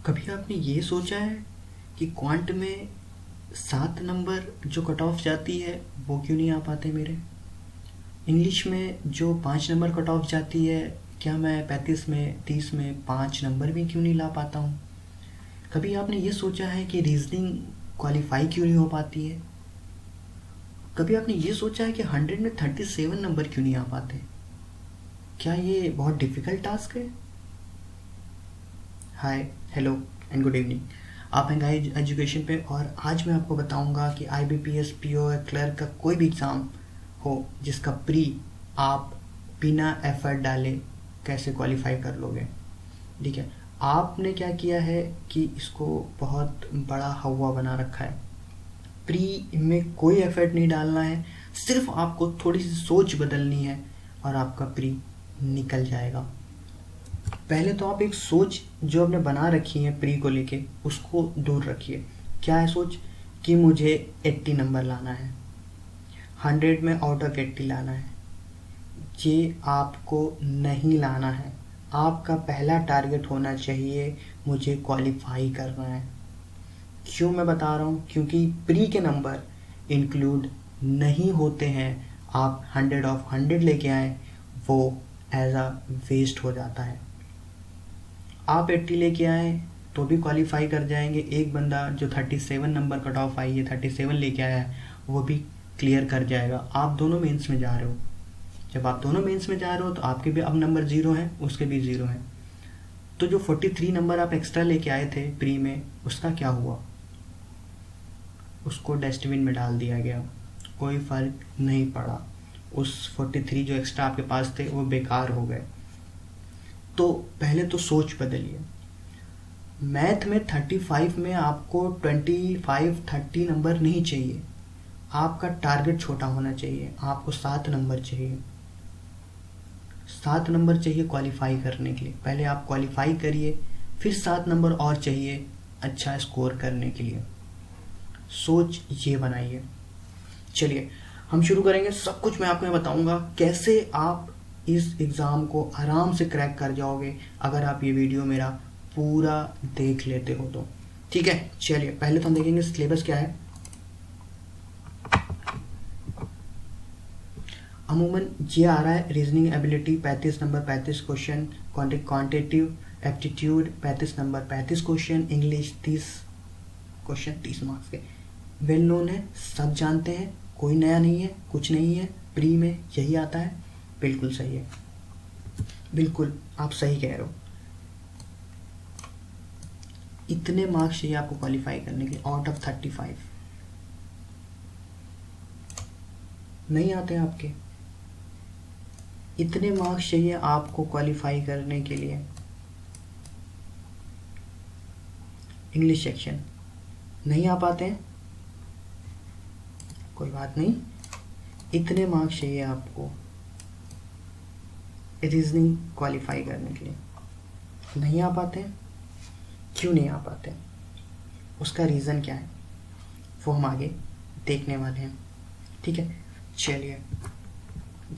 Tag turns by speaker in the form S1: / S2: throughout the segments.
S1: कभी आपने ये सोचा है कि क्वांट में 7 नंबर जो कट ऑफ जाती है वो क्यों नहीं आ पाते मेरे? इंग्लिश में जो 5 नंबर कट ऑफ जाती है, क्या मैं 35 में 30 में 5 नंबर भी क्यों नहीं ला पाता हूँ? कभी आपने ये सोचा है कि रीजनिंग क्वालिफाई क्यों नहीं हो पाती है? कभी आपने ये सोचा है कि 100 में 37 नंबर क्यों नहीं आ पाते? क्या ये बहुत डिफ़िकल्ट टास्क है? हाय, हेलो एंड गुड इवनिंग। आप हैं गाइड एजुकेशन पे और आज मैं आपको बताऊंगा कि IBPS PO या क्लर्क का कोई भी एग्ज़ाम हो जिसका प्री आप बिना एफर्ट डाले कैसे क्वालिफाई कर लोगे। ठीक है, आपने क्या किया है कि इसको बहुत बड़ा हवा बना रखा है। प्री में कोई एफर्ट नहीं डालना है, सिर्फ आपको थोड़ी सी सोच बदलनी है और आपका प्री निकल जाएगा। पहले तो आप एक सोच जो आपने बना रखी है प्री को लेके उसको दूर रखिए। क्या है सोच? कि मुझे 80 नंबर लाना है, 100 में आउट ऑफ 80 लाना है। ये आपको नहीं लाना है। आपका पहला टारगेट होना चाहिए मुझे क्वालिफाई करना है। क्यों मैं बता रहा हूँ? क्योंकि प्री के नंबर इंक्लूड नहीं होते हैं। आप 100 ऑफ 100 लेके आए वो एज अ वेस्ट हो जाता है। आप 80 लेके आए तो भी क्वालिफाई कर जाएंगे। एक बंदा जो 37 नंबर कट ऑफ आई है 37 लेके आया है वो भी क्लियर कर जाएगा। आप दोनों मेंस में जा रहे हो। जब आप दोनों मेंस में जा रहे हो तो आपके भी अब नंबर 0 हैं, उसके भी 0 हैं। तो जो 43 नंबर आप एक्स्ट्रा लेके आए थे प्री में उसका क्या हुआ? उसको डस्टबिन में डाल दिया गया, कोई फ़र्क नहीं पड़ा। उस 43 जो एक्स्ट्रा आपके पास थे वो बेकार हो गए। तो पहले तो सोच बदलिए। मैथ में 35 में आपको 25-30 नंबर नहीं चाहिए। आपका टारगेट छोटा होना चाहिए। आपको 7 नंबर चाहिए। 7 नंबर चाहिए क्वालिफाई करने के लिए। पहले आप क्वालिफाई करिए, फिर 7 नंबर और चाहिए अच्छा स्कोर करने के लिए। सोच ये बनाइए। चलिए हम शुरू करेंगे। सब कुछ मैं आपको बताऊंगा कैसे आप इस एग्ज़ाम को आराम से क्रैक कर जाओगे अगर आप ये वीडियो मेरा पूरा देख लेते हो तो। ठीक है, चलिए पहले तो हम देखेंगे सिलेबस क्या है। अमूमन ये आ रहा है reasoning ability 35 number 35 question, quantitative aptitude 35 number 35 question, English 30 question 30 marks के। वेल नोन है, सब जानते हैं, कोई नया नहीं है, कुछ नहीं है। प्री में यही आता है। बिल्कुल सही है, बिल्कुल आप सही कह रहे हो। इतने मार्क्स चाहिए आपको क्वालिफाई करने के आउट ऑफ 35। नहीं आते आपके। इतने मार्क्स चाहिए आपको क्वालिफाई करने के लिए। इंग्लिश सेक्शन नहीं आ पाते हैं, कोई बात नहीं। इतने मार्क्स चाहिए आपको रीजनिंग क्वालिफाई करने के लिए। नहीं आ पाते हैं। क्यों नहीं आ पाते? उसका रीज़न क्या है वो हम आगे देखने वाले हैं। ठीक है, चलिए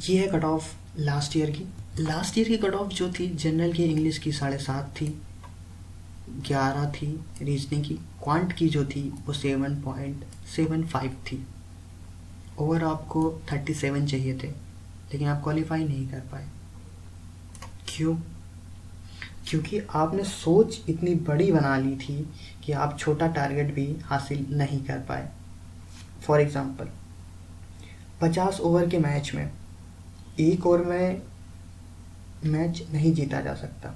S1: ये है कट ऑफ लास्ट ईयर की। लास्ट ईयर की कट ऑफ जो थी जनरल की इंग्लिश की 7.5 थी, 11 थी रीजनिंग की, क्वांट की जो थी वो 7.75 थी। ओवर आपको 37 चाहिए थे लेकिन आप क्वालिफाई नहीं कर पाए। क्यों? क्योंकि आपने सोच इतनी बड़ी बना ली थी कि आप छोटा टारगेट भी हासिल नहीं कर पाए। फॉर एग्ज़ाम्पल 50 ओवर के मैच में एक ओवर में मैच नहीं जीता जा सकता।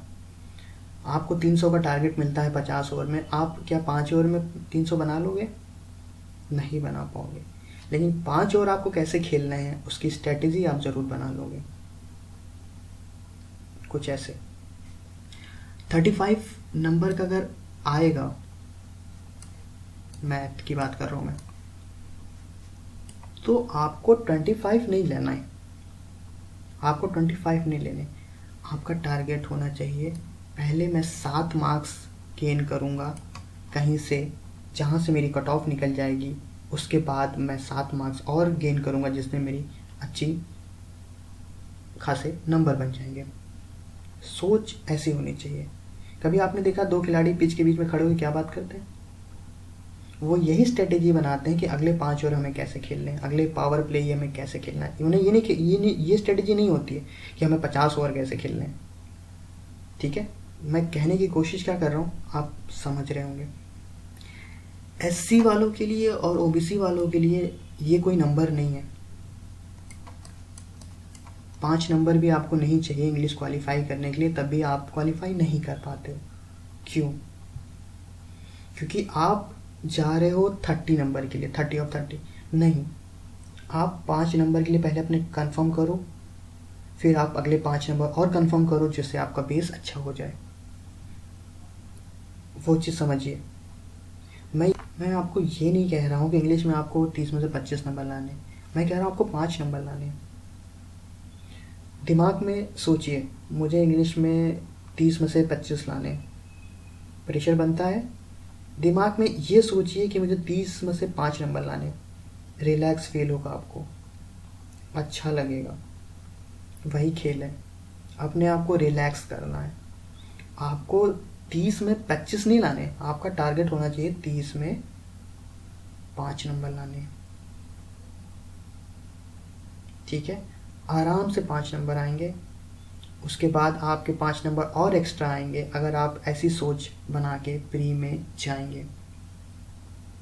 S1: आपको 300 का टारगेट मिलता है 50 ओवर में। आप क्या 5 ओवर में 300 बना लोगे? नहीं बना पाओगे। लेकिन 5 ओवर आपको कैसे खेलना है उसकी स्ट्रेटेजी आप ज़रूर बना लोगे। कुछ ऐसे 35 नंबर का अगर आएगा, मैथ की बात कर रहा हूँ मैं, तो आपको 25 नहीं लेना है। आपको 25 नहीं लेने। आपका टारगेट होना चाहिए पहले मैं 7 मार्क्स गेन करूँगा कहीं से जहाँ से मेरी कट ऑफ निकल जाएगी। उसके बाद मैं 7 मार्क्स और गेन करूँगा जिसमें मेरी अच्छी खासे नंबर बन जाएंगे। सोच ऐसी होनी चाहिए कभी आपने देखा दो खिलाड़ी पिच के बीच में खड़े होकर क्या बात करते हैं? वो यही स्ट्रेटेजी बनाते हैं कि अगले 5 ओवर हमें कैसे खेलने हैं, अगले पावर प्ले ये हमें कैसे खेलना है। उन्हें ये स्ट्रेटेजी नहीं होती है कि हमें 50 ओवर कैसे खेलने हैं। ठीक है, मैं कहने की कोशिश क्या कर रहा हूँ आप समझ रहे होंगे। एससी वालों के लिए और ओबीसी वालों के लिए ये कोई नंबर नहीं है। 5 नंबर भी आपको नहीं चाहिए इंग्लिश क्वालिफाई करने के लिए, तब भी आप क्वालिफाई नहीं कर पाते हो। क्यों? क्योंकि आप जा रहे हो 30 नंबर के लिए, 30 ऑफ 30 नहीं। आप 5 नंबर के लिए पहले अपने कंफर्म करो, फिर आप अगले 5 नंबर और कंफर्म करो, जिससे आपका बेस अच्छा हो जाए। वो चीज़ समझिए। मैं आपको ये नहीं कह रहा हूँ कि इंग्लिश में आपको 30 में से 25 नंबर लाने, मैं कह रहा हूँ आपको 5 नंबर लाने। दिमाग में सोचिए, मुझे इंग्लिश में 30 में से 25 लाने, प्रेशर बनता है। दिमाग में ये सोचिए कि मुझे 30 में से 5 नंबर लाने, रिलैक्स फील होगा आपको, अच्छा लगेगा। वही खेल है, अपने आप को रिलैक्स करना है। आपको 30 में 25 नहीं लाने, आपका टारगेट होना चाहिए 30 में 5 नंबर लाने। ठीक है, आराम से 5 नंबर आएंगे। उसके बाद आपके 5 नंबर और एक्स्ट्रा आएंगे अगर आप ऐसी सोच बना के प्री में जाएंगे।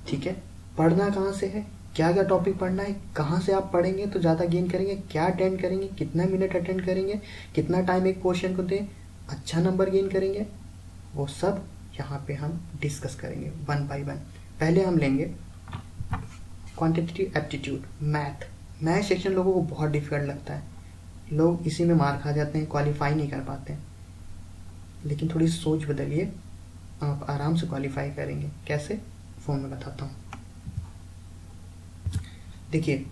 S1: ठीक है, पढ़ना कहाँ से है, क्या क्या टॉपिक पढ़ना है, कहाँ से आप पढ़ेंगे तो ज़्यादा गेन करेंगे, क्या अटेंड करेंगे, कितना मिनट अटेंड करेंगे, कितना टाइम एक पोर्शन को दें, अच्छा नंबर गेन करेंगे, वो सब यहाँ पे हम डिस्कस करेंगे 1 by 1। पहले हम लेंगे क्वांटिटेटिव एप्टीट्यूड, मैथ सेक्शन लोगों को बहुत डिफिकल्ट लगता है, लोग इसी में मार खा जाते हैं, क्वालिफाई नहीं कर पाते हैं। लेकिन थोड़ी सोच बदलिए, आप आराम से क्वालिफाई करेंगे। कैसे, फोन में बताता हूँ। देखिए,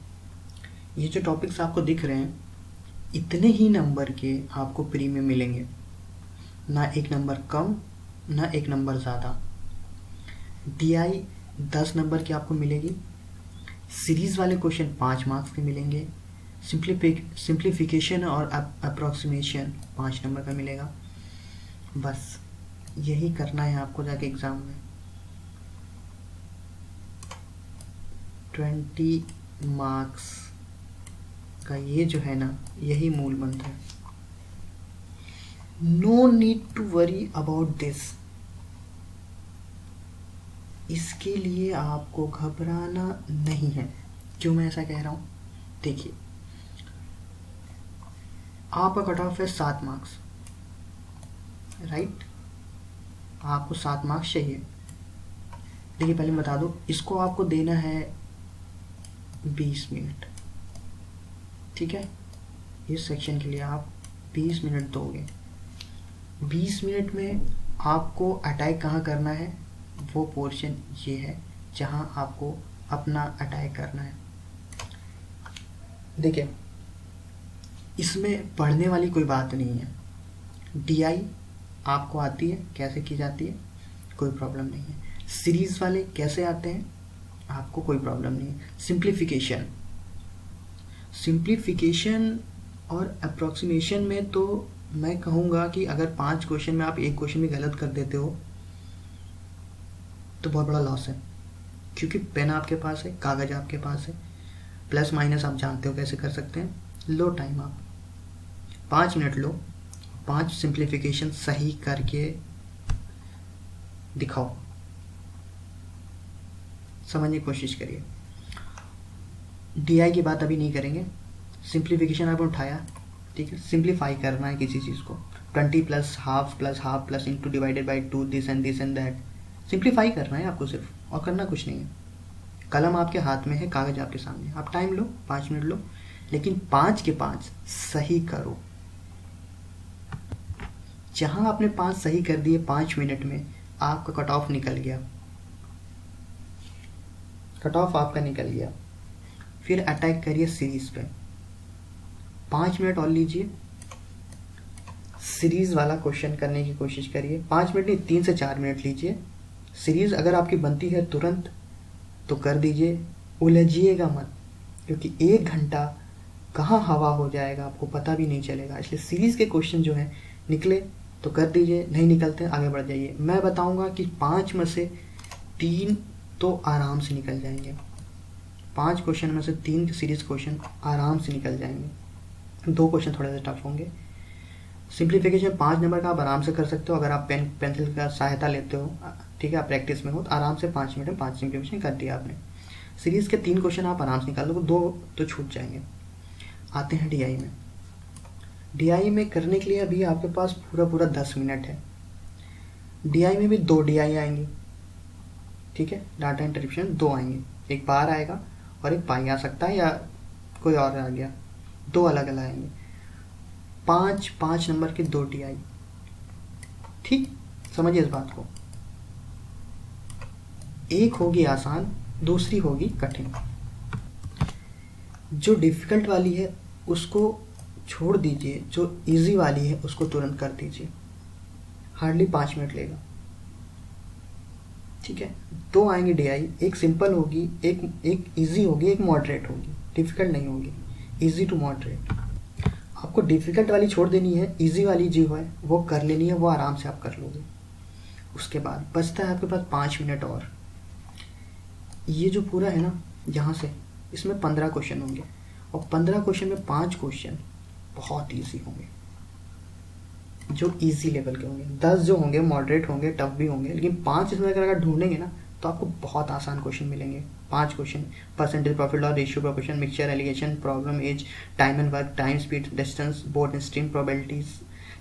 S1: ये जो टॉपिक्स आपको दिख रहे हैं, इतने ही नंबर के आपको प्री में मिलेंगे, ना एक नंबर कम ना एक नंबर ज़्यादा। DI 10 नंबर की आपको मिलेगी, सीरीज़ वाले क्वेश्चन 5 मार्क्स के मिलेंगे, सिंप्लीफिकेशन और अप्रॉक्सीमेशन 5 नंबर का मिलेगा। बस यही करना है आपको जाके एग्ज़ाम में। 20 मार्क्स का ये जो है ना, यही मूल मंत्र है। No need to worry about this, इसके लिए आपको घबराना नहीं है। क्यों मैं ऐसा कह रहा हूँ? देखिए, आपका कट ऑफ है 7 मार्क्स, राइट? आपको 7 मार्क्स चाहिए। देखिए, पहले बता दो, इसको आपको देना है 20 मिनट। ठीक है, इस सेक्शन के लिए आप 20 मिनट दोगे। 20 मिनट में आपको अटैक कहाँ करना है, वो पोर्शन ये है जहाँ आपको अपना अटैक करना है। देखिए, इसमें पढ़ने वाली कोई बात नहीं है। DI आपको आती है, कैसे की जाती है, कोई प्रॉब्लम नहीं है। सीरीज़ वाले कैसे आते हैं, आपको कोई प्रॉब्लम नहीं है। सिंप्लीफिकेशन और अप्रॉक्सीमेशन में तो मैं कहूँगा कि अगर 5 क्वेश्चन में आप एक क्वेश्चन भी गलत कर देते हो तो बहुत बड़ा लॉस है, क्योंकि पेन आपके पास है, कागज़ आपके पास है, प्लस माइनस आप जानते हो कैसे कर सकते हैं। लो टाइम, आप 5 मिनट लो, 5 सिंप्लीफिकेशन सही करके दिखाओ, समझने की कोशिश करिए। DI की बात अभी नहीं करेंगे, सिंप्लीफिकेशन आपने उठाया, ठीक है, सिंप्लीफाई करना है किसी चीज़ को, 20 plus half plus into divided by 2 this and that, simplify करना है आपको सिर्फ, और करना कुछ नहीं है। कलम आपके हाथ में है, कागज़ आपके सामने, आप टाइम लो, 5 मिनट लो, लेकिन 5 के 5 सही करो। जहां आपने 5 सही कर दिए 5 मिनट में, आपका कट ऑफ निकल गया, कट ऑफ आपका निकल गया। फिर अटैक करिए सीरीज पे, 5 मिनट और लीजिए, सीरीज वाला क्वेश्चन करने की कोशिश करिए। 5 मिनट नहीं, 3 से 4 मिनट लीजिए। सीरीज अगर आपकी बनती है तुरंत तो कर दीजिए, उलझिएगा मत, क्योंकि 1 घंटा कहाँ हवा हो जाएगा आपको पता भी नहीं चलेगा। इसलिए सीरीज के क्वेश्चन जो है निकले तो कर दीजिए, नहीं निकलते आगे बढ़ जाइए। मैं बताऊंगा कि 5 में से 3 तो आराम से निकल जाएंगे, 5 क्वेश्चन में से 3 सीरीज क्वेश्चन आराम से निकल जाएंगे, 2 क्वेश्चन थोड़े से टफ होंगे। सिंप्लीफिकेशन 5 नंबर का आप आराम से कर सकते हो अगर आप पेन पेंसिल का सहायता लेते हो, ठीक है, आप प्रैक्टिस में हो तो आराम से 5 मिनट में 5 सिंप्लीफिकेशन कर दिया आपने। सीरीज़ के 3 क्वेश्चन आप आराम से निकाल लो, 2 तो छूट जाएंगे। आते हैं डीआई में। डीआई में करने के लिए अभी आपके पास पूरा 10 मिनट है। डीआई में भी 2 डीआई आएंगे, ठीक है, डाटा इंटरप्शन 2 आएंगे, एक बार आएगा और एक पाई आ सकता है या कोई और आ गया, 2 अलग अलग आएंगे। 5 नंबर के 2 डीआई, ठीक, समझिए इस बात को। एक होगी आसान, दूसरी होगी कठिन। जो डिफिकल्ट वाली है उसको छोड़ दीजिए, जो इजी वाली है उसको तुरंत कर दीजिए, हार्डली 5 मिनट लेगा, ठीक है। 2 आएंगे डीआई, एक सिंपल होगी, एक इजी होगी, एक मॉडरेट होगी, डिफिकल्ट नहीं होगी, इजी टू मॉडरेट। आपको डिफिकल्ट वाली छोड़ देनी है, इजी वाली जो है वो कर लेनी है, वो आराम से आप कर लोगे। उसके बाद बचता है आपके पास 5 मिनट और। ये जो पूरा है ना, यहाँ से इसमें 15 क्वेश्चन होंगे और 15 क्वेश्चन में 5 क्वेश्चन बहुत इजी होंगे, जो इजी लेवल के होंगे। 10 जो होंगे मॉडरेट होंगे, टफ भी होंगे, लेकिन 5 इसमें अगर ढूंढेंगे ना तो आपको बहुत आसान क्वेश्चन मिलेंगे। 5 question, percentage, profit loss ratio, proportion, mixture, alligation, problem, age, time and work, time, speed, distance, boat and stream, probabilities,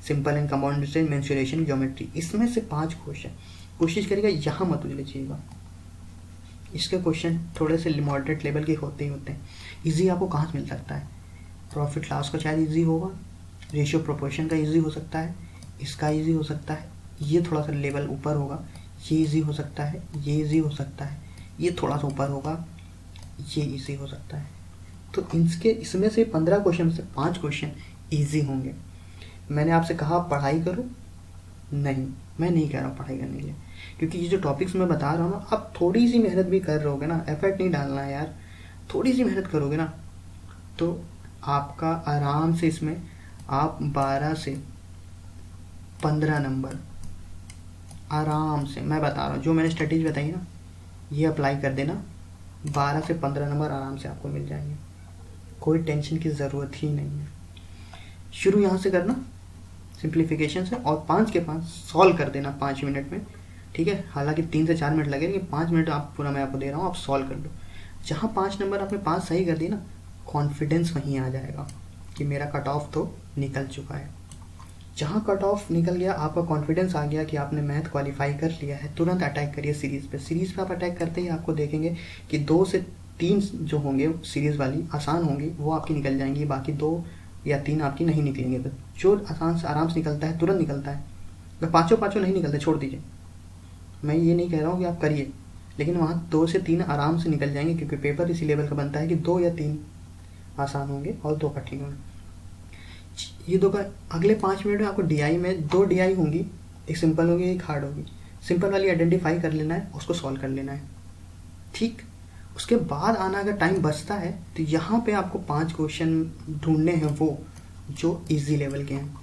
S1: simple and compound interest, mensuration, geometry. इसमें से 5 क्वेश्चन कोशिश करिएगा यहाँ मत उलझिएगा। इसके क्वेश्चन थोड़े से मॉडरेट लेवल के होते ही होते हैं। इजी आपको कहाँ से मिल सकता है? प्रॉफिट लॉस का शायद इजी होगा, रेशियो प्रोपोर्शन का इजी हो सकता है, इसका इजी हो सकता है, ये थोड़ा सा लेवल ऊपर होगा, ये इजी हो सकता है, ये इजी हो सकता है, ये थोड़ा सा ऊपर होगा, ये इजी हो सकता है। तो इसमें से 15 क्वेश्चन से 5 क्वेश्चन इजी होंगे। मैंने आपसे कहा पढ़ाई करो, नहीं, मैं नहीं कह रहा हूँ पढ़ाई करने के लिए, क्योंकि ये जो टॉपिक्स मैं बता रहा हूँ ना, आप थोड़ी सी मेहनत भी कर रहोगे ना, एफर्ट नहीं डालना है यार, थोड़ी सी मेहनत करोगे ना तो आपका आराम से इसमें आप 12 से 15 नंबर आराम से, मैं बता रहा हूँ जो मैंने स्ट्रेटेजी बताई ना, ये अप्लाई कर देना, 12 से 15 नंबर आराम से आपको मिल जाएंगे, कोई टेंशन की ज़रूरत ही नहीं है। शुरू यहाँ से करना सिंप्लीफिकेशन से, और 5 के 5 सॉल्व कर देना 5 मिनट में, ठीक है। हालांकि 3 से 4 मिनट लगे, लेकिन 5 मिनट आप पूरा मैं आपको दे रहा हूँ, आप सॉल्व कर लो। जहाँ 5 नंबर आपने 5 सही कर दी ना, कॉन्फिडेंस वहीं आ जाएगा कि मेरा कट ऑफ तो निकल चुका है। जहाँ कट ऑफ निकल गया, आपका कॉन्फिडेंस आ गया कि आपने मैथ क्वालिफाई कर लिया है, तुरंत अटैक करिए सीरीज़ पे। सीरीज़ पे आप अटैक करते ही आपको देखेंगे कि 2 से 3 जो होंगे सीरीज़ वाली आसान होंगी, वो आपकी निकल जाएंगी, बाकी 2 या 3 आपकी नहीं निकलेंगे। तो जो आसान से आराम से निकलता है तुरंत निकलता है, अगर पाँचों नहीं निकलते छोड़ दीजिए। मैं ये नहीं कह रहा हूँ कि आप करिए, लेकिन वहाँ 2 से 3 आराम से निकल जाएंगे, क्योंकि पेपर इसी लेवल का बनता है कि 2 या 3 आसान होंगे और 2 कठिन होंगे। ये 2 का अगले 5 मिनट में आपको डीआई में 2 डीआई होंगी, एक सिंपल होगी, एक हार्ड होगी। सिंपल वाली आइडेंटिफाई कर लेना है, उसको सॉल्व कर लेना है, ठीक। उसके बाद आना, अगर टाइम बचता है तो यहाँ पे आपको 5 क्वेश्चन ढूंढने हैं वो जो इजी लेवल के हैं।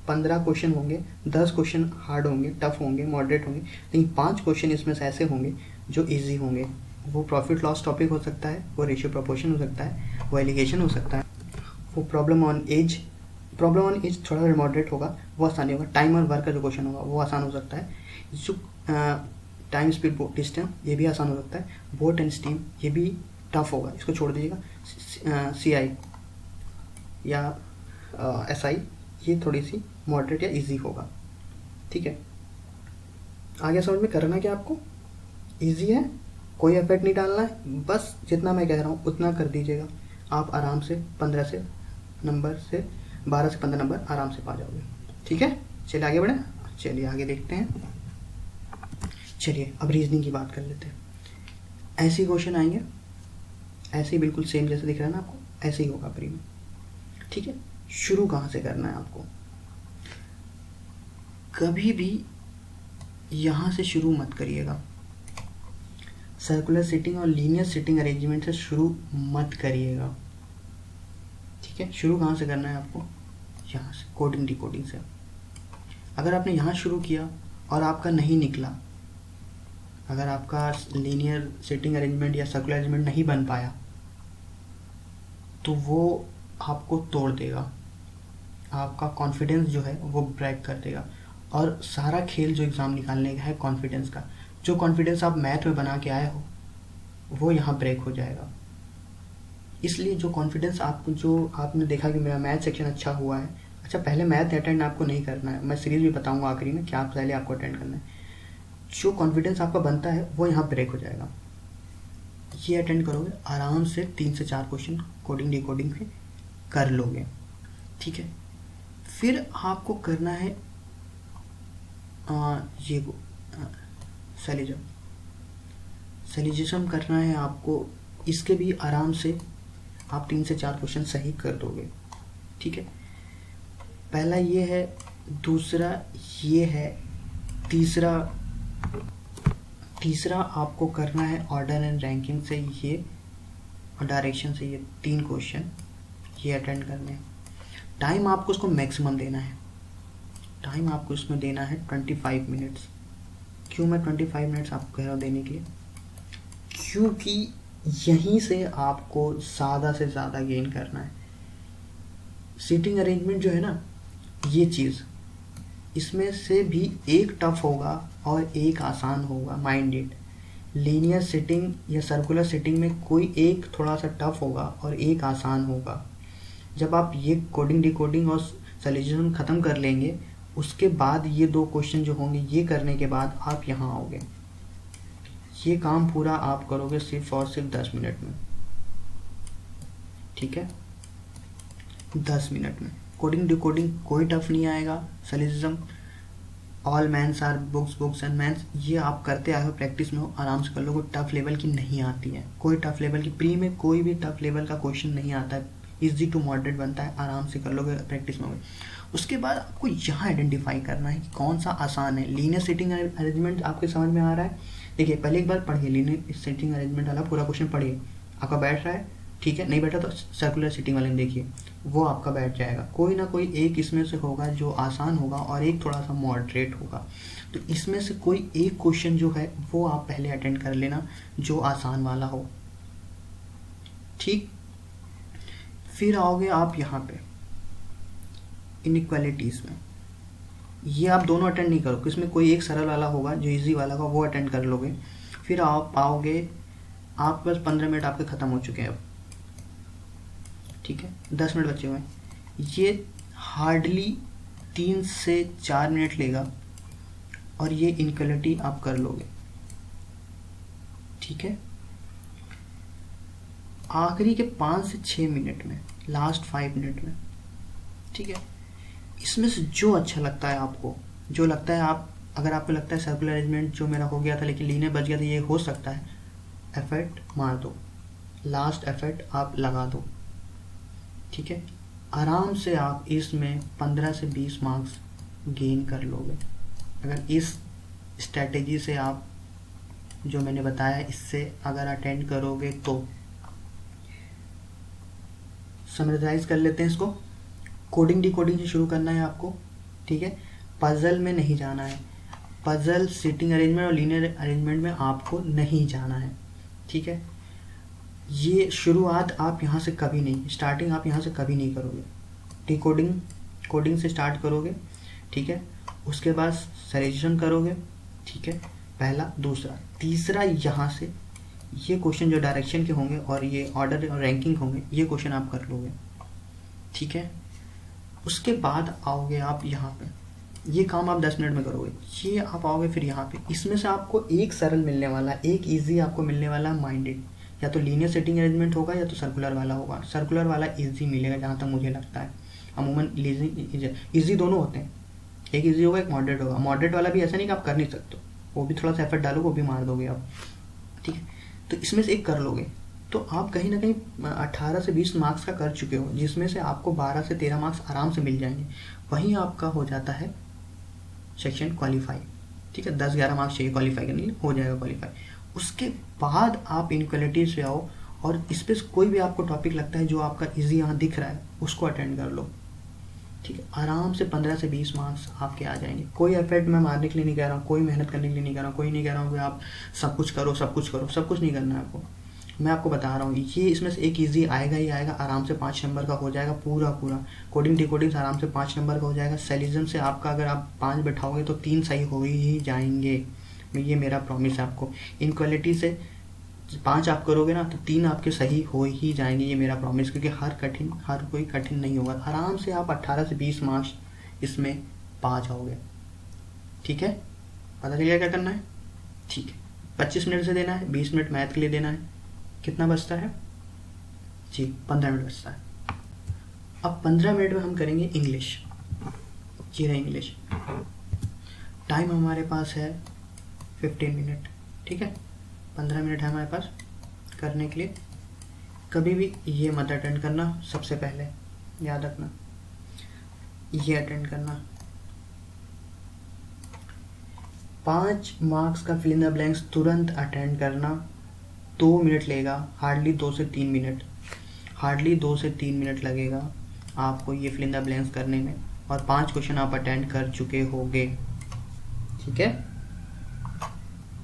S1: 15 क्वेश्चन होंगे, 10 क्वेश्चन हार्ड होंगे, टफ होंगे, मॉडरेट होंगे, लेकिन 5 क्वेश्चन इसमें से ऐसे होंगे जो इजी होंगे। वो प्रॉफिट लॉस टॉपिक हो सकता है, वो रेशियो प्रोपोर्शन हो सकता है, वो एलिगेशन हो सकता है, वो प्रॉब्लम ऑन एज थोड़ा मॉडरेट होगा, वो आसानी होगा। टाइम और वर्क का जो क्वेश्चन होगा वो आसान हो सकता है। जो टाइम, स्पीड, डिस्टेंस, ये भी आसान हो सकता है। बोट एंड स्टीम, ये भी टफ होगा, इसको छोड़ दीजिएगा। CI या SI, ये थोड़ी सी मॉडरेट या इजी होगा, ठीक है। आगे समझ में करना क्या आपको, इजी है, कोई एफर्ट नहीं डालना है, बस जितना मैं कह रहा हूँ उतना कर दीजिएगा, आप आराम से 12 से 15 नंबर आराम से पा जाओगे, ठीक है। चलिए आगे बढ़े, चलिए आगे देखते हैं। चलिए अब रीजनिंग की बात कर लेते हैं। ऐसे क्वेश्चन आएंगे, ऐसे ही बिल्कुल सेम जैसे दिख रहा है ना आपको, ऐसे ही होगा प्री में, ठीक है। शुरू कहाँ से करना है आपको, कभी भी यहाँ से शुरू मत करिएगा, सर्कुलर सिटिंग और लीनियर सिटिंग अरेंजमेंट से शुरू मत करिएगा, ठीक है। शुरू कहाँ से करना है आपको, यहाँ से, कोडिंग डिकोडिंग से। अगर आपने यहाँ शुरू किया और आपका नहीं निकला, अगर आपका लीनियर सिटिंग अरेंजमेंट या सर्कुलर अरेंजमेंट नहीं बन पाया, तो वो आपको तोड़ देगा, आपका कॉन्फिडेंस जो है वो ब्रेक कर देगा। और सारा खेल जो एग्ज़ाम निकालने का है कॉन्फिडेंस का, जो कॉन्फिडेंस आप मैथ में बना के आए हो वो यहाँ ब्रेक हो जाएगा। इसलिए जो कॉन्फिडेंस आपको, जो आपने देखा कि मेरा मैथ सेक्शन अच्छा हुआ है, अच्छा पहले मैथ अटेंड आपको नहीं करना है, मैं सीरीज भी बताऊंगा आखिरी में क्या पहले आपको अटेंड करना है। जो कॉन्फिडेंस आपका बनता है वो यहाँ ब्रेक हो जाएगा। ये अटेंड करोगे आराम से 3 से 4 क्वेश्चन कोडिंग डिकोडिंग पे कर लोगे, ठीक है। फिर आपको करना है ये सैलिजिज्म करना है आपको। इसके भी आराम से आप 3 से 4 क्वेश्चन सही कर दोगे, ठीक है। पहला ये है, दूसरा ये है, तीसरा आपको करना है ऑर्डर एंड रैंकिंग से ये और डायरेक्शन से ये 3 क्वेश्चन ये अटेंड करने हैं। टाइम आपको उसको मैक्सिमम देना है, टाइम आपको इसमें देना है 25 मिनट्स। क्यों मैं 25 मिनट्स आपको कह रहा हूँ देने के लिए, क्योंकि यहीं से आपको ज़्यादा से ज़्यादा गेन करना है। सीटिंग अरेंजमेंट जो है ना, ये चीज़ इसमें से भी एक टफ होगा और एक आसान होगा माइंडेड। लीनियर सिटिंग या सर्कुलर सिटिंग में कोई एक थोड़ा सा टफ होगा और एक आसान होगा। जब आप ये कोडिंग डिकोडिंग और सैलिजिज्म ख़त्म कर लेंगे, उसके बाद ये 2 क्वेश्चन जो होंगे ये करने के बाद आप यहाँ आओगे। ये काम पूरा आप करोगे सिर्फ और सिर्फ 10 मिनट में, ठीक है। 10 मिनट में कोडिंग डिकोडिंग कोई टफ नहीं आएगा। Syllogism, all mans are books and mans, ये आप करते आए हो, प्रैक्टिस में हो, आराम से कर लो। कोई टफ लेवल की नहीं आती है, कोई टफ लेवल की प्री में कोई भी टफ लेवल का क्वेश्चन नहीं आता है, इजी टू मॉडरेट बनता है, आराम से कर लोगे प्रैक्टिस में। उसके बाद आपको यहाँ आइडेंटिफाई करना है कि कौन सा आसान है। लीनियर सिटिंग अरेंजमेंट आपके समझ में आ रहा है? देखिए पहले एक बार पढ़िए, लीनियर सिटिंग अरेंजमेंट वाला पूरा क्वेश्चन पढ़िए, आपका बैठ रहा है, ठीक है। नहीं बैठा तो सर्कुलर सिटिंग वाले में देखिए, वो आपका बैठ जाएगा। कोई ना कोई एक इसमें से होगा जो आसान होगा और एक थोड़ा सा मॉडरेट होगा। तो इसमें से कोई एक क्वेश्चन जो है वो आप पहले अटेंड कर लेना जो आसान वाला हो, ठीक। फिर आओगे आप यहाँ पे इनइक्वालिटीज़ में, ये आप दोनों अटेंड नहीं करोगे, इसमें कोई एक सरल वाला होगा जो इजी वाला होगा वो अटेंड कर लोगे। फिर आप पाओगे, आप बस 15 मिनट आपके ख़त्म हो चुके हैं अब, ठीक है, 10 मिनट बचे हुए हैं। ये हार्डली 3 से 4 मिनट लेगा और ये इनइक्वालिटी आप कर लोगे, ठीक है। आखिरी के 5 से 6 मिनट में, लास्ट 5 मिनट में, ठीक है। इसमें से जो अच्छा लगता है आपको, जो लगता है आप, अगर आपको लगता है सर्कुलर अरेंजमेंट जो मेरा हो गया था लेकिन लीनियर बच गया था, ये हो सकता है, एफर्ट मार दो, लास्ट एफर्ट आप लगा दो, ठीक है। आराम से आप इसमें 15 से 20 मार्क्स गेन कर लोगे अगर इस स्ट्रैटेजी से आप जो मैंने बताया इससे अगर अटेंड करोगे तो। समराइज कर लेते हैं इसको। कोडिंग डिकोडिंग से शुरू करना है आपको, ठीक है। पजल में नहीं जाना है, पजल सिटिंग अरेंजमेंट और लीनियर अरेंजमेंट में आपको नहीं जाना है, ठीक है। ये शुरुआत आप यहाँ से कभी नहीं, स्टार्टिंग आप यहाँ से कभी नहीं करोगे। डिकोडिंग कोडिंग से स्टार्ट करोगे, ठीक है। उसके बाद सैलिजिज्म करोगे, ठीक है, पहला, दूसरा, तीसरा यहाँ से ये क्वेश्चन जो डायरेक्शन के होंगे और ये ऑर्डर और रैंकिंग होंगे, ये क्वेश्चन आप कर लोगे, ठीक है। उसके बाद आओगे आप यहाँ पे, ये काम आप 10 मिनट में करोगे। ये आप आओगे फिर यहाँ पे, इसमें से आपको एक सरल मिलने वाला, एक इजी आपको मिलने वाला माइंडेड, या तो लीनियर सिटिंग अरेंजमेंट होगा या तो सर्कुलर वाला होगा। सर्कुलर वाला इजी मिलेगा जहाँ तक मुझे लगता है, अमूमन इजी दोनों होते हैं, एक इजी होगा एक मॉडरेट होगा। मॉडरेट वाला भी ऐसा नहीं कि आप कर नहीं सकते, वो भी थोड़ा सा एफर्ट डालोगे वो भी मार दोगे आप, ठीक है। तो इसमें से एक कर लोगे तो आप कहीं ना कहीं 18 से 20 मार्क्स का कर चुके हो, जिसमें से आपको 12 से 13 मार्क्स आराम से मिल जाएंगे। वहीं आपका हो जाता है सेक्शन क्वालिफाई, ठीक है। 10-11 मार्क्स चाहिए क्वालिफाई करने के लिए, हो जाएगा क्वालिफाई। उसके बाद आप इनइक्वालिटी से आओ और इस पर कोई भी आपको टॉपिक लगता है जो आपका इजी यहाँ दिख रहा है उसको अटेंड कर लो, ठीक है, आराम से 15 से 20 मार्क्स आपके आ जाएंगे। कोई एफर्ट मैं मारने के लिए नहीं कह रहा हूँ, कोई मेहनत करने के लिए नहीं कह रहा हूँ, कोई नहीं कह रहा हूँ कि आप सब कुछ करो, सब कुछ करो, सब कुछ नहीं करना है आपको। मैं आपको बता रहा हूँ ये इसमें से एक ईजी आएगा ही आएगा, आराम से 5 नंबर का हो जाएगा पूरा पूरा। कोडिंग डिकोडिंग आराम से 5 नंबर का हो जाएगा। सेलिज्म से आपका अगर आप 5 बैठाओगे तो 3 सही हो ही जाएंगे, ये मेरा प्रॉमिस है आपको। इनक्वालिटी से 5 आप करोगे ना तो 3 आपके सही हो ही जाएंगे, ये मेरा प्रॉमिस, क्योंकि हर कोई कठिन नहीं होगा। आराम से आप 18 से 20 मार्क्स इसमें पा जाओगे। ठीक है, पता चल गया क्या करना है? ठीक है, 25 मिनट से देना है, 20 मिनट मैथ के लिए देना है। कितना बचता है जी? 15 मिनट बचता है। अब 15 मिनट में हम करेंगे इंग्लिश। ये रहा इंग्लिश। टाइम हमारे पास है 15 मिनट। ठीक है, 15 मिनट है हमारे पास करने के लिए। कभी भी ये मत अटेंड करना, सबसे पहले याद रखना ये अटेंड करना। 5 मार्क्स का फिल इन द ब्लैंक्स तुरंत अटेंड करना। 2 मिनट लेगा, हार्डली 2 से 3 मिनट, हार्डली 2 से 3 मिनट लगेगा आपको ये फिल इन द ब्लैंक्स करने में, और 5 क्वेश्चन आप अटेंड कर चुके होंगे। ठीक है,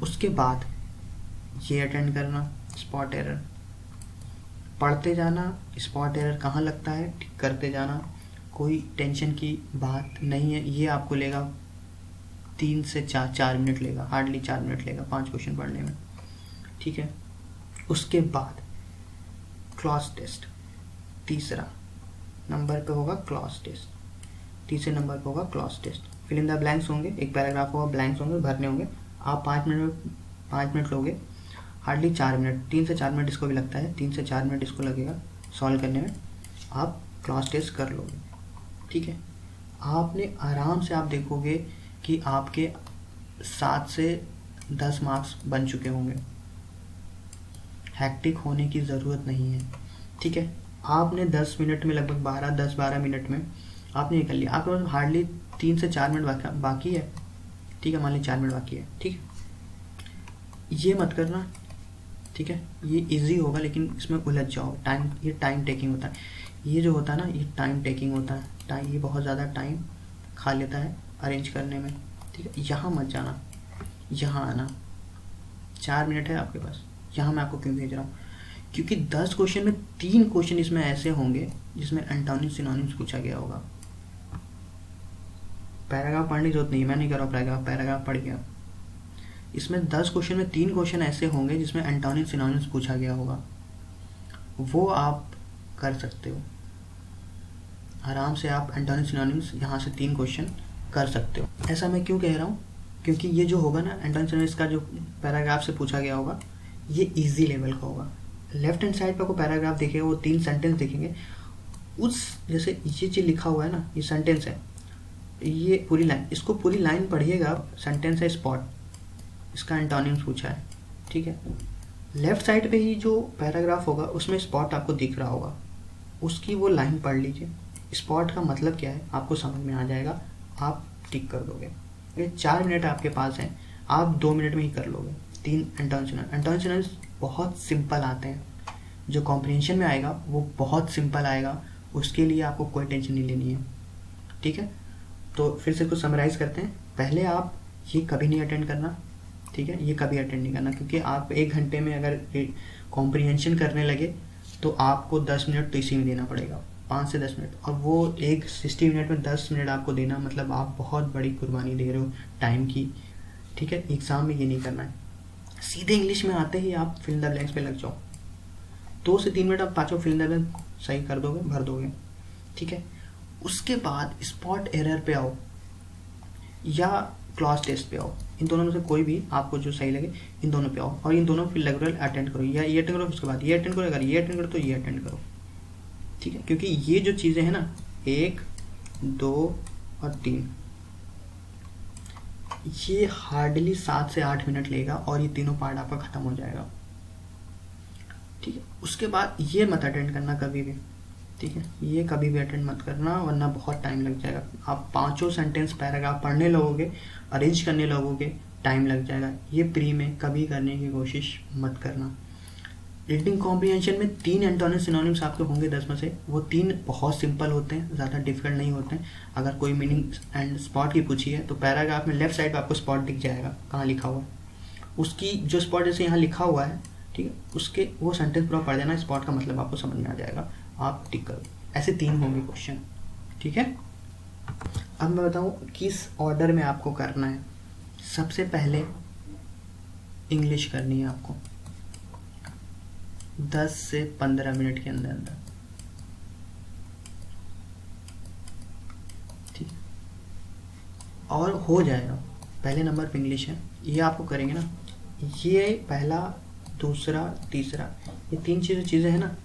S1: उसके बाद ये अटेंड करना। स्पॉट एरर पढ़ते जाना, स्पॉट एरर कहाँ लगता है ठीक करते जाना, कोई टेंशन की बात नहीं है। ये आपको लेगा 3 से 4 मिनट लेगा, हार्डली 4 मिनट लेगा 5 क्वेश्चन पढ़ने में। ठीक है, उसके बाद क्लॉज टेस्ट, तीसरा नंबर पे होगा क्लॉज टेस्ट, तीसरे नंबर पे होगा cloze test. Fill in the blanks होंगे, एक पैराग्राफ होगा, ब्लैंक्स होंगे, भरने होंगे। आप 5 मिनट लोगे, हार्डली 4 मिनट, 3 से 4 मिनट इसको भी लगता है, 3 से 4 मिनट इसको लगेगा सॉल्व करने में। आप क्लॉज टेस्ट कर लोगे। ठीक है, आपने आराम से आप देखोगे कि आपके 7 से 10 मार्क्स बन चुके होंगे। हैक्टिक होने की ज़रूरत नहीं है। ठीक है, आपने 10 मिनट में लगभग 10-12 मिनट में आपने ये कर लिया। आपके पास हार्डली 3 से 4 मिनट बाकी है। ठीक है, मान लीजिए 4 मिनट बाकी है। ठीक है, ये मत करना। ठीक है, ये इजी होगा लेकिन इसमें उलझ जाओ। ये टाइम टेकिंग होता है, ये जो होता है ना ये टाइम टेकिंग होता है। ये बहुत ज़्यादा टाइम खा लेता है अरेंज करने में। ठीक है, यहाँ मत जाना, यहाँ आना। 4 मिनट है आपके पास। यहाँ मैं आपको क्यों भेज रहा हूँ, क्योंकि 10 क्वेश्चन में 3 क्वेश्चन इसमें ऐसे होंगे जिसमें एंटोनिम सिनोनिम्स पूछा गया होगा। पैराग्राफ पढ़ने की जरूरत नहीं है, मैं नहीं कर रहा हूँ पैराग्राफ पढ़ गया। इसमें 10 क्वेश्चन में 3 क्वेश्चन ऐसे होंगे जिसमें एंटोनिम सिनोनिम्स पूछा गया होगा। वो आप कर सकते हो आराम से। आप एंटोनिम सिनोनिम्स यहाँ से 3 क्वेश्चन कर सकते हो। ऐसा मैं क्यों कह रहा हूँ, क्योंकि ये जो होगा ना एंटोनिम सिनोनिम्स का जो पैराग्राफ से पूछा गया होगा ये इजी लेवल का होगा। लेफ्ट हैंड साइड पर आपको पैराग्राफ दिखेगा, वो 3 सेंटेंस दिखेंगे। उस जैसे ये चीज लिखा हुआ है ना, ये सेंटेंस है, ये पूरी लाइन, इसको पूरी लाइन पढ़िएगा। सेंटेंस है स्पॉट, इसका एंटोनिम्स पूछा है। ठीक है, लेफ्ट साइड पे ही जो पैराग्राफ होगा उसमें स्पॉट आपको दिख रहा होगा, उसकी वो लाइन पढ़ लीजिए। स्पॉट का मतलब क्या है आपको समझ में आ जाएगा, आप टिक कर दोगे। ये 4 मिनट आपके पास हैं, आप 2 मिनट में ही कर लोगे। 3 एंटोनिम सिनोनिम्स बहुत सिंपल आते हैं, जो कॉम्प्रिहेंशन में आएगा वो बहुत सिंपल आएगा, उसके लिए आपको कोई टेंशन नहीं लेनी है। ठीक है, तो फिर से कुछ समराइज करते हैं। पहले आप ये कभी नहीं अटेंड करना। ठीक है, ये कभी अटेंड नहीं करना, क्योंकि आप 1 घंटे में अगर कॉम्प्रिहेंशन करने लगे तो आपको 10 मिनट तो इसी में देना पड़ेगा, 5 से 10 मिनट, और वो एक 60 मिनट में 10 मिनट आपको देना, मतलब आप बहुत बड़ी कुर्बानी दे रहे हो टाइम की। ठीक है, एग्जाम में ये नहीं करना है। सीधे इंग्लिश में आते ही आप फिल इन द ब्लैंक्स पे लग जाओ। 2 से 3 मिनट आप 5 फिल इन द ब्लैंक सही कर दोगे, भर दोगे। ठीक है, उसके बाद स्पॉट एरर पे आओ या क्लॉज टेस्ट पे आओ। इन दोनों में से कोई भी आपको जो सही लगे इन दोनों पे आओ, और इन दोनों फिर रेगुलर अटेंड करो, या ये अटेंड करो, उसके बाद ये अटेंड करो, अगर ये अटेंड करो तो ये अटेंड करो। ठीक है, क्योंकि ये जो चीज़ें हैं ना 1, 2 और 3, ये हार्डली 7 से 8 मिनट लेगा और ये तीनों पार्ट आपका खत्म हो जाएगा। ठीक है, उसके बाद ये मत अटेंड करना कभी भी। ठीक है, ये कभी भी अटेंड मत करना, वरना बहुत टाइम लग जाएगा। आप 5 सेंटेंस पैराग्राफ पढ़ने लगोगे, अरेंज करने लगोगे, टाइम लग जाएगा। ये प्री में कभी करने की कोशिश मत करना। रीडिंग कॉम्प्रिहेंशन में 3 एंटोनिम सिनोनिम्स आपके होंगे 10 में से। वो 3 बहुत सिंपल होते हैं, ज़्यादा डिफिकल्ट नहीं होते हैं। अगर कोई मीनिंग एंड स्पॉट की पूछी है तो पैराग्राफ में लेफ्ट साइड पे आपको स्पॉट दिख जाएगा कहाँ लिखा हुआ है, उसकी जो स्पॉट जैसे यहाँ लिखा हुआ है, ठीक है, उसके वो सेंटेंस पूरा पढ़ देना, स्पॉट का मतलब आपको समझ में आ जाएगा, आप टिक करो। ऐसे 3 होंगे क्वेश्चन, ठीक है। अब मैं बताऊँ किस ऑर्डर में आपको करना है। सबसे पहले इंग्लिश करनी है आपको 10 से 15 मिनट के अंदर अंदर, ठीक है, और हो जाएगा। पहले नंबर पे इंग्लिश है, ये आपको करेंगे ना, ये पहला दूसरा तीसरा, ये 3 चीज़ें हैं ना,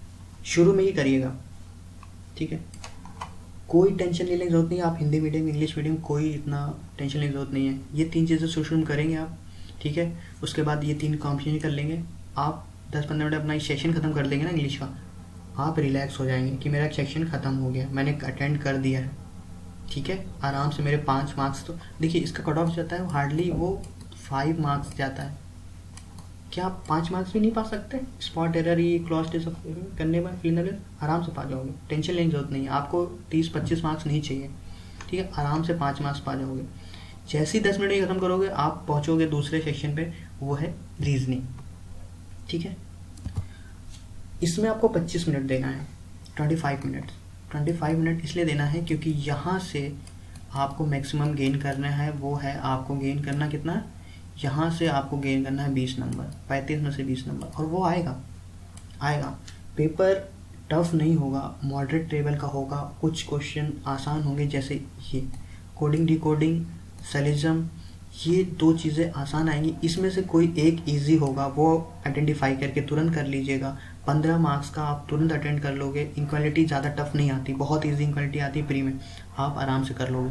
S1: शुरू में ही करिएगा, ठीक है। कोई टेंशन लेने की जरूरत नहीं है, आप हिंदी मीडियम इंग्लिश मीडियम कोई इतना टेंशन लेने की जरूरत नहीं है। ये 3 चीज़ें शुरू में करेंगे आप, ठीक है। उसके बाद ये 3 कॉम्पिटिशन कर लेंगे आप, 10-15 मिनट अपना सेशन ख़त्म कर देंगे ना इंग्लिश का, आप रिलैक्स हो जाएंगे कि मेरा सेक्शन ख़त्म हो गया, मैंने अटेंड कर दिया है, ठीक है। आराम से मेरे 5 मार्क्स, तो देखिए इसका कट ऑफ जाता है हार्डली वो 5 मार्क्स जाता है। क्या आप 5 मार्क्स भी नहीं पा सकते? स्पॉट एरर ये क्रॉस टेस्ट करने में फिनल आराम से पा जाओगे, टेंशन लेने की जरूरत नहीं है। आपको 30-25 मार्क्स नहीं चाहिए, ठीक है, आराम से 5 मार्क्स पा जाओगे। जैसे ही 10 मिनट ही खत्म करोगे आप पहुंचोगे दूसरे सेक्शन पे, वो है रीजनिंग, ठीक है। इसमें आपको 25 मिनट देना है, 25 मिनट इसलिए देना है क्योंकि यहाँ से आपको मैक्सिमम गेन करना है, वो है आपको गेन करना कितना, यहाँ से आपको गेन करना है 20 नंबर, 35 में से 20 नंबर, और वो आएगा। पेपर टफ नहीं होगा, मॉडरेट लेवल का होगा, कुछ क्वेश्चन आसान होंगे, जैसे ये कोडिंग डिकोडिंग सैलिज्म, ये 2 चीज़ें आसान आएंगी। इसमें से कोई एक इजी होगा, वो आइडेंटिफाई करके तुरंत कर लीजिएगा। 15 मार्क्स का आप तुरंत अटेंड कर लोगे। इक्वालिटी ज़्यादा टफ नहीं आती, बहुत ईजी इक्वालिटी आती है प्री में, आप आराम से कर लोगे,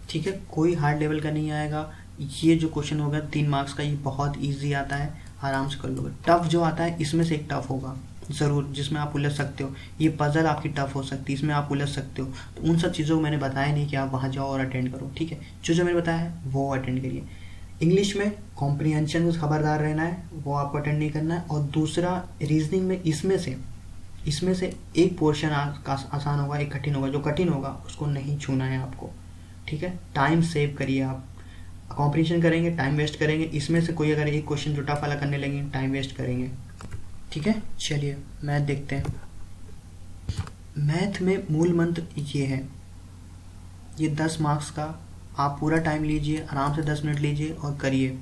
S1: ठीक है। कोई हार्ड लेवल का नहीं आएगा। ये जो क्वेश्चन होगा 3 मार्क्स का, ये बहुत ईजी आता है, आराम से कर लोगे। टफ जो आता है इसमें से एक टफ होगा ज़रूर, जिसमें आप उलझ सकते हो। ये पजल आपकी टफ हो सकती है, इसमें आप उलझ सकते हो। तो उन सब चीज़ों को मैंने बताया नहीं कि आप वहाँ जाओ और अटेंड करो, ठीक है। जो मैंने बताया है वो अटेंड करिए। इंग्लिश में कॉम्प्रिहेंशन में खबरदार रहना है, वो आपको अटेंड नहीं करना है। और दूसरा रीजनिंग में इसमें से एक पोर्शन आसान होगा, एक कठिन होगा। जो कठिन होगा उसको नहीं छूना है आपको, ठीक है। टाइम सेव करिए, आप कॉम्प्रिहेंशन करेंगे टाइम वेस्ट करेंगे, इसमें से कोई अगर एक क्वेश्चन जो टफ वाला करने लगेंगे टाइम वेस्ट करेंगे, ठीक है। चलिए मैथ देखते हैं। मैथ में मूल मंत्र ये है, ये 10 मार्क्स का आप पूरा टाइम लीजिए, आराम से 10 मिनट लीजिए और करिए।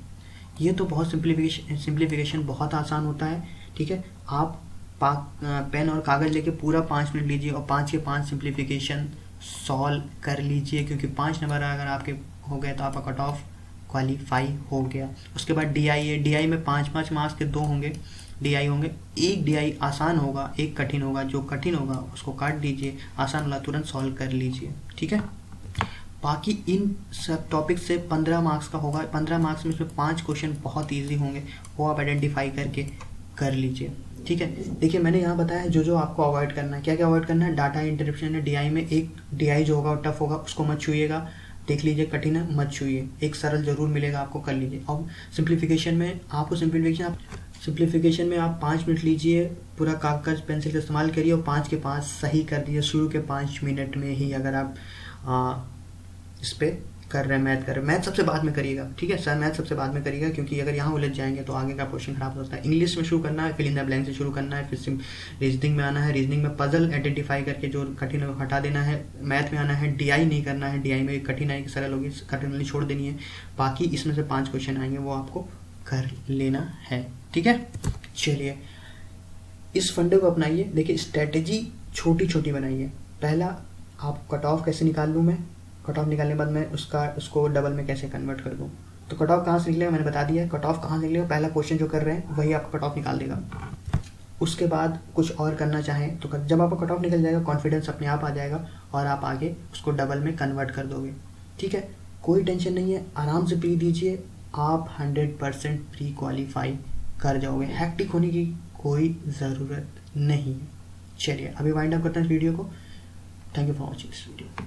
S1: ये तो बहुत सिंप्लीफिकेशन बहुत आसान होता है, ठीक है। आप पेन और कागज़ लेके पूरा 5 मिनट लीजिए और 5 के 5 सिंप्लीफिकेशन सॉल्व कर लीजिए, क्योंकि 5 नंबर अगर आपके हो गए तो आपका कट ऑफ क्वालिफाई हो गया। उसके बाद डीआई है, डीआई में 5-5 मार्क्स के 2 होंगे डीआई होंगे। एक डीआई आसान होगा, एक कठिन होगा। जो कठिन होगा उसको काट दीजिए, आसान वाला तुरंत सॉल्व कर लीजिए, ठीक है। बाकी इन सब टॉपिक से 15 मार्क्स का होगा। 15 मार्क्स में से 5 क्वेश्चन बहुत ईजी होंगे, वो आप आइडेंटिफाई करके कर लीजिए, ठीक है। देखिए मैंने यहाँ बताया जो आपको अवॉइड करना है। क्या क्या अवॉइड करना है? डाटा इंटरप्शन है डीआई में, एक डीआई जो होगा टफ होगा उसको मत छूइएगा, देख लीजिए कठिन है मत छूइए, एक सरल जरूर मिलेगा आपको, कर लीजिए। और सिंप्लीफिकेशन में आप 5 मिनट लीजिए, पूरा कागज पेंसिल का इस्तेमाल करिए और 5 के 5 सही कर दीजिए शुरू के 5 मिनट में ही। अगर आप इस पर कर रहे हैं, मैथ कर रहे हैं, मैथ सबसे बाद में करिएगा, ठीक है सर। मैथ सबसे बाद में करिएगा, क्योंकि अगर यहाँ उलझ जाएंगे तो आगे का क्वेश्चन खराब हो सकता है। इंग्लिश में शुरू करना है, फिर इन द ब्लैंक से शुरू करना है, फिर रीजनिंग में आना है, रीजनिंग में पजल आइडेंटिफाई करके जो कठिन है हटा देना है। मैथ में आना है, डीआई नहीं करना है, डीआई में कठिन आएगी सरल होगी, कठिन वाली छोड़ देनी है। बाकी इसमें से 5 क्वेश्चन आएंगे, वो आपको कर लेना है, ठीक है। चलिए इस फंडे को अपनाइए। देखिए स्ट्रेटेजी छोटी छोटी बनाइए। पहला, आप कट ऑफ कैसे निकाल लूँ मैं, कट ऑफ निकालने के बाद मैं उसको डबल में कैसे कन्वर्ट कर दूँ। तो कट ऑफ कहाँ से निकलेगा मैंने बता दिया है। कट ऑफ कहाँ से निकलेगा, पहला क्वेश्चन जो कर रहे हैं वही आपका कट ऑफ निकाल देगा। उसके बाद कुछ और करना चाहें तो जब आपका कट ऑफ निकल जाएगा कॉन्फिडेंस अपने आप आ जाएगा और आप आगे उसको डबल में कन्वर्ट कर दोगे, ठीक है। कोई टेंशन नहीं है, आराम से प्री दीजिए, आप 100% प्री क्वालिफाई कर जाओगे। हैक्टिक होने की कोई ज़रूरत नहीं है। चलिए अभी वाइंड अप करते हैं इस वीडियो को। Thank you for watching this video.